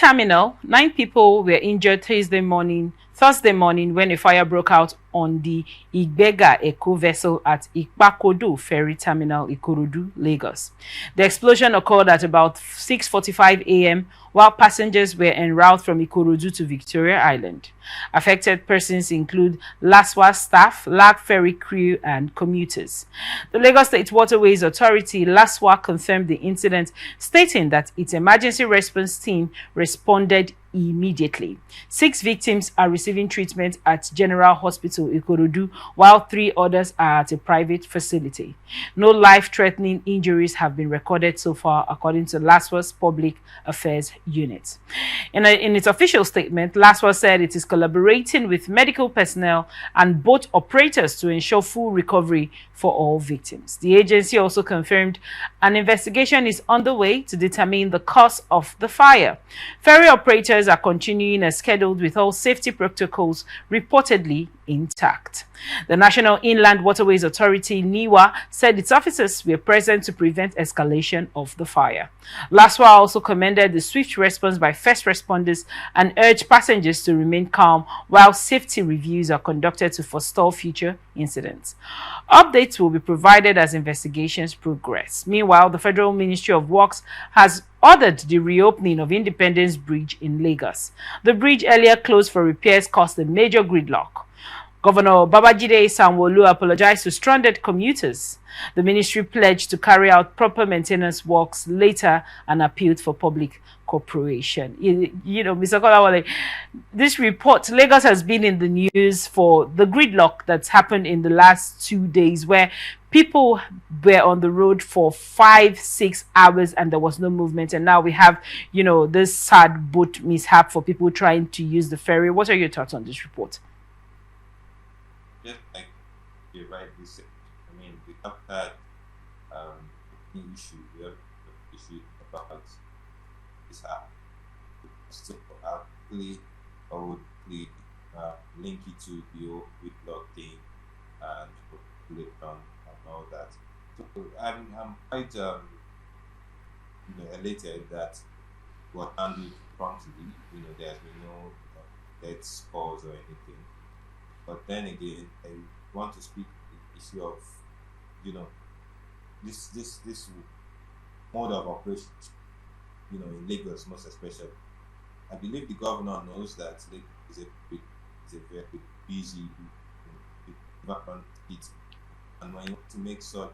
terminal, 9 people were injured Thursday morning when a fire broke out on the Igbega Eko vessel at Ipakodo Ferry terminal, Ikorodu, Lagos. The explosion occurred at about 6:45 a.m. while passengers were en route from Ikorodu to Victoria Island. Affected persons include LASWA staff, LAG ferry crew, and commuters. The Lagos State Waterways Authority, LASWA, confirmed the incident, stating that its emergency response team responded immediately. 6 victims are receiving treatment at General Hospital Ikorodu, while 3 others are at a private facility. No life-threatening injuries have been recorded so far, according to LASWA's Public Affairs Unit. In its official statement, LASWA said it is collaborating with medical personnel and boat operators to ensure full recovery for all victims. The agency also confirmed an investigation is underway to determine the cause of the fire. Ferry operators are continuing as scheduled with all safety protocols reportedly intact. The National Inland Waterways Authority, NIWA, said its officers were present to prevent escalation of the fire. LASWA also commended the swift response by first responders and urged passengers to remain calm while safety reviews are conducted to forestall future incidents. Updates will be provided as investigations progress. Meanwhile, the Federal Ministry of Works has ordered the reopening of Independence Bridge in Lagos. The bridge, earlier closed for repairs, caused a major gridlock. Governor Babajide Sanwo-Olu apologized to stranded commuters. The ministry pledged to carry out proper maintenance works later and appealed for public cooperation. Mr. Kolawole, this report, Lagos has been in the news for the gridlock that's happened in the last 2 days, where people were on the road for 5-6 hours and there was no movement. And now we have, this sad boat mishap for people trying to use the ferry. What are your thoughts on this report? Just like you rightly said, we have had an issue. We have an issue about this app. So I would link it to the old gridlock thing and population and all that. So I'm quite elated that what handled promptly. There's been no death scores or anything. But then again, I want to speak the issue of, this mode of operation, in Lagos most especially. I believe the governor knows that Lagos is a very busy development city, and when you want to make such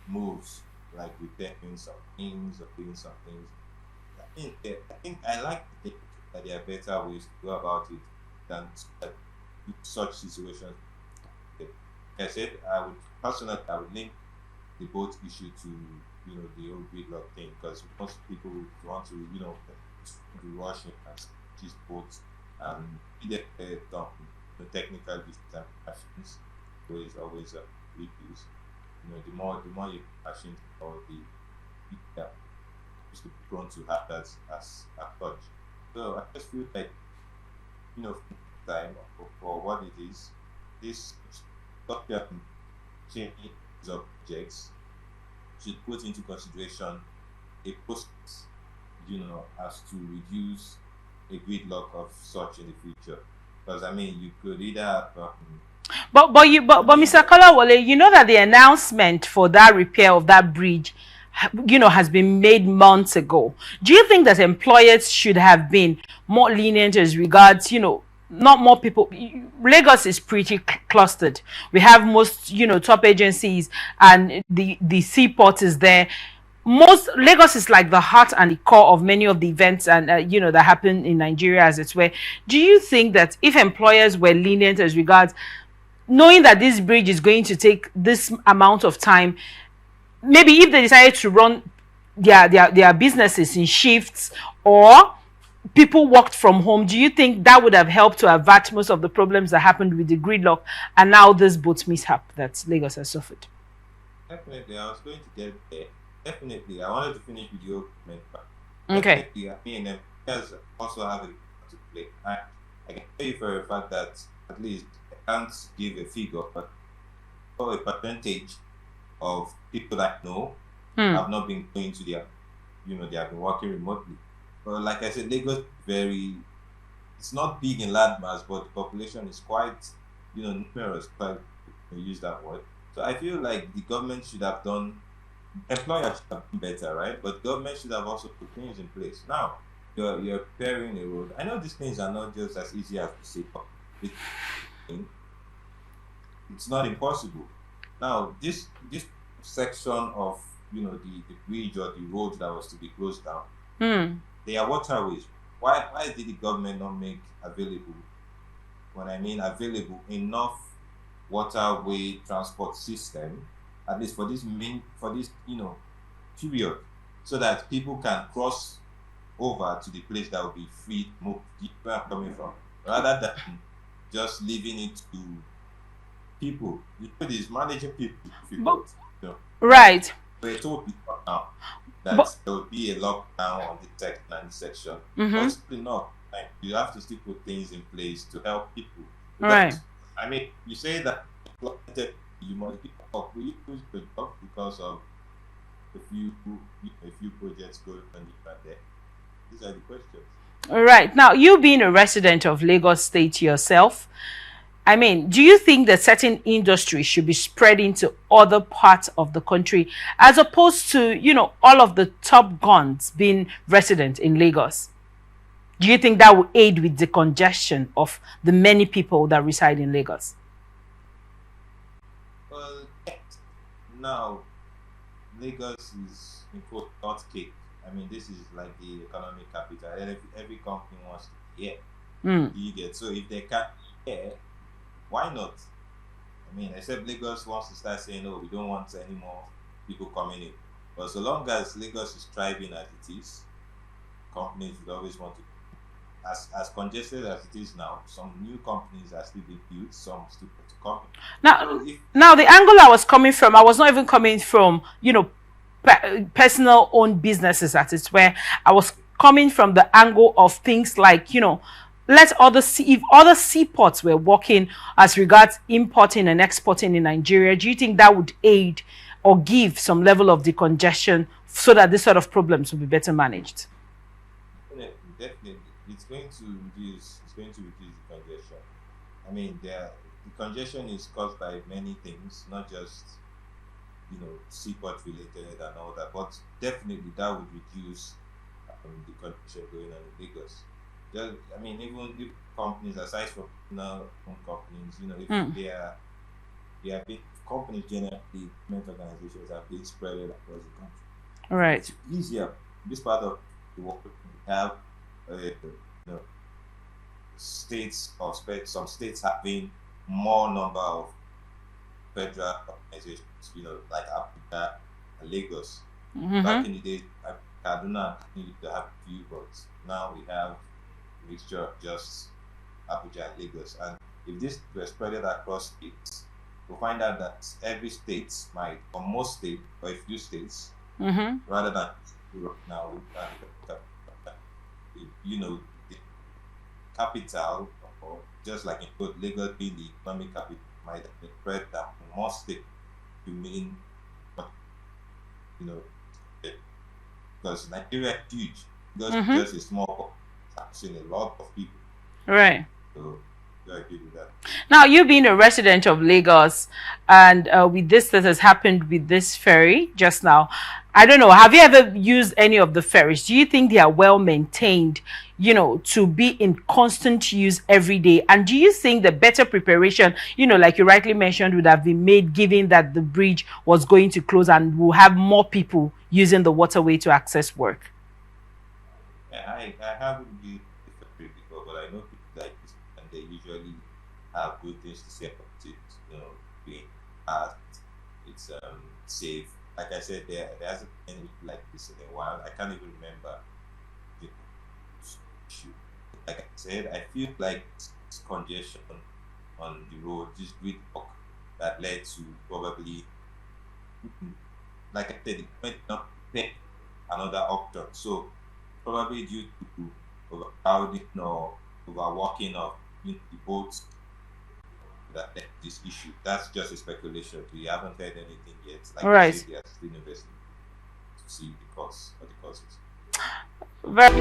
moves, like repairing some things or doing some things, I think I like to think that there are better ways to go about it than such situations. Like I said, I would link the boat issue to the old gridlock thing, because most people want to be rushing and these boats and either the technical questions, so it's always reviews. The more you passion or the is prone to hazards as such. So I just feel like time for what it is. This structure change objects should put into consideration a process, as to reduce a gridlock of such in the future. Because you could either but Mr. Kolawole, you know that the announcement for that repair of that bridge has been made months ago. Do you think that employers should have been more lenient as regards, not more people? Lagos is pretty clustered. We have most, top agencies, and the seaport is there. Lagos is like the heart and the core of many of the events and that happen in Nigeria, as it were. Do you think that if employers were lenient as regards knowing that this bridge is going to take this amount of time, maybe if they decided to run their businesses in shifts, or people worked from home, do you think that would have helped to avert most of the problems that happened with the gridlock and now this boat mishap that Lagos has suffered? Definitely, I was going to get there. Definitely, I wanted to finish with your comment. Okay. Definitely, employers also have a to play. I can tell you for a fact that at least I can't give a figure, but for a percentage of people that I know have not been going to their, they have been working remotely. But like I said, Lagos is very, it's not big in landmass, but the population is quite, numerous. Quite, use that word. So I feel like the government should have done, employers should have done better, right? But government should have also put things in place. Now, you're preparing a road. I know these things are not just as easy as we say, but it- it's not impossible. Now, this section of the bridge or the road that was to be closed down, Hmm. they are waterways. Why did the government not make available, when I mean available, enough waterway transport system, at least for this period, so that people can cross over to the place that will be free to move where I'm coming from, rather than just leaving it to people. It is managing people But, difficult. Like right. we're told before now that But there will be a lockdown on the section and the section. But mm-hmm. it's really not. Like, you have to still put things in place to help people. Right. Because I mean, you say that you must be up. Will you push the job because of a few projects going on there? These are the questions. All right. Now, you being a resident of Lagos State yourself, I mean, do you think that certain industries should be spread into other parts of the country as opposed to, all of the top guns being resident in Lagos? Do you think that will aid with the congestion of the many people that reside in Lagos? Well, now Lagos is in quote not cake. I mean, this is like the economic capital. Every company wants to be here. Mm. Do you get? So if they can't be here, why not? I mean, except Lagos wants to start saying, "Oh, we don't want any more people coming in." But so long as Lagos is thriving as it is, companies would always want to. As congested as it is now, some new companies are still being built, some still to come. Now, So if now the angle I was coming from, I was not even coming from, personal owned businesses at it, where I was coming from the angle of things like, let other if other seaports were working as regards importing and exporting in Nigeria, do you think that would aid or give some level of decongestion so that this sort of problems will be better managed? definitely, it's going to reduce the congestion. I mean, the congestion is caused by many things, not just seaport related and all that, but definitely that would reduce the congestion going on in Lagos. Just, I mean, even if companies, aside from own companies, if Mm. they are big companies generally, government organizations are being spread across the country. All right. It's easier. This part of the world, we have know, states or some states having more number of federal organizations, like Abuja and Lagos. Back Mm-hmm. in the day, Kaduna used to have few, but now we have a mixture of just Abuja and Lagos. And if this were spread across states, we'll find out that every state might, or most states, or a few states, Mm-hmm. rather than Europe now, the capital, or just like in both Lagos being the economic capital, might have been spread that more states to mean, you know, eh, because Nigeria is huge. Because it's Mm-hmm. just a small taxing a lot of people. Right. So, I agree with that. Now, you being a resident of Lagos, and with this that has happened with this ferry just now, I don't know, have you ever used any of the ferries? Do you think they are well maintained, to be in constant use every day? And do you think the better preparation, like you rightly mentioned, would have been made given that the bridge was going to close and we'll have more people using the waterway to access work? Yeah, I haven't been to the factory before, but I know people like this, and they usually have good things to say about it. Being fast, it's safe. Like I said, there hasn't been anything like this in a while. I can't even remember the issue. Like I said, I feel like it's congestion on the road, this great block that led to probably, like I said, it went not pay another option. So probably due to overcrowding or overworking of the boats that led to this issue. That's just a speculation. We haven't heard anything yet. All Like you right. said, they are still investing to see the cause or the causes. Very